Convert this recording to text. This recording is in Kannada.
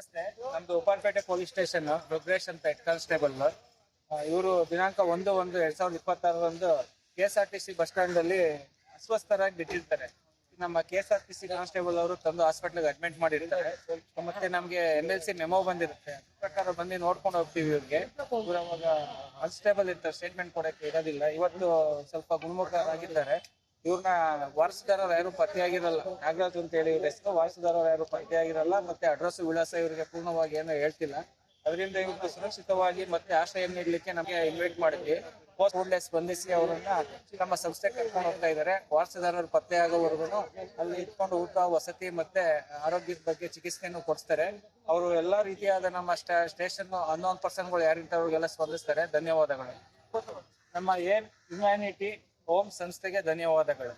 ನಮಸ್ತೆ. ನಮ್ದು ಉಪ್ಪಾರಪೇಟೆ ಪೊಲೀಸ್ ಸ್ಟೇಷನ್ ರುದ್ರೇಶ್ ಅಂತ ಹೆಡ್ ಕಾನ್ಸ್ಟೇಬಲ್. ಇವರು ದಿನಾಂಕ 1/1/2026 KSRTC ಬಸ್ ಸ್ಟ್ಯಾಂಡ್ ಅಲ್ಲಿ ಅಸ್ವಸ್ಥರಾಗಿ ಬಿಟ್ಟಿರ್ತಾರೆ. ನಮ್ಮ KSRTC ಕಾನ್ಸ್ಟೇಬಲ್ ಅವರು ತಂದು ಹಾಸ್ಪಿಟಲ್ ಅಡ್ಮಿಟ್ ಮಾಡಿರ್ತಾರೆ. ಮತ್ತೆ ನಮ್ಗೆ MLC ಮೆಮೋ ಬಂದಿರುತ್ತೆ. ಪ್ರಕಾರ ಬಂದು ನೋಡ್ಕೊಂಡು ಹೋಗ್ತೀವಿ. ಇವ್ರಿಗೆ ಅವಾಗ ಅನ್ಸ್ಟೇಬಲ್ ಇರ್ತಾರೆ, ಸ್ಟೇಟ್ಮೆಂಟ್ ಕೊಡಕ್ಕೆ ಇರೋದಿಲ್ಲ. ಇವತ್ತು ಸ್ವಲ್ಪ ಗುಣಮುಖರಾಗಿದ್ದಾರೆ. ಇವ್ರನ್ನ ವಾರಸುದಾರರು ಯಾರು ಪತ್ತೆಯಾಗಿರಲ್ಲ. ನಾಗರಾಜ್ ಅಂತ ಹೇಳಿ ಇವ್ರ ಹೆಸರು. ವಾರಸುದಾರರು ಯಾರು ಪತ್ತೆಯಾಗಿರಲ್ಲ. ಮತ್ತೆ ಅಡ್ರೆಸ್ ವಿಳಾಸ ಇವರಿಗೆ ಪೂರ್ಣವಾಗಿ ಏನೋ ಹೇಳ್ತಿಲ್ಲ. ಅದರಿಂದ ಇವ್ರನ್ನ ಸುರಕ್ಷಿತವಾಗಿ ಮತ್ತೆ ಆಶ್ರಯ ನೀಡಲಿಕ್ಕೆ ನಮಗೆ ಇನ್ವೈಟ್ ಮಾಡಿದ್ವಿ. ಕೂಡಲೇ ಸ್ಪಂದಿಸಿ ಅವರನ್ನ ನಮ್ಮ ಸಂಸ್ಥೆ ಕರ್ಕೊಂಡು ಹೋಗ್ತಾ ಇದ್ದಾರೆ. ವಾರಸುದಾರರು ಪತ್ತೆ ಆಗೋವರೆಗೂ ಅಲ್ಲಿ ಇಟ್ಕೊಂಡು ಊಟ, ವಸತಿ ಮತ್ತೆ ಆರೋಗ್ಯದ ಬಗ್ಗೆ ಚಿಕಿತ್ಸೆಯನ್ನು ಕೊಡಿಸ್ತಾರೆ. ಅವರು ಎಲ್ಲಾ ರೀತಿಯಾದ ನಮ್ಮ ಸ್ಟೇಷನ್ ಅನ್ನೋನ್ ಪರ್ಸನ್ಗಳು ಯಾರಿಂತವ್ರಿಗೆಲ್ಲ ಸ್ಪಂದಿಸ್ತಾರೆ. ಧನ್ಯವಾದಗಳು. ನಮ್ಮ ಏಮ್ ಹ್ಯುಮ್ಯಾನಿಟಿ ಹೋಮ್ ಸಂಸ್ಥೆಗೆ ಧನ್ಯವಾದಗಳು.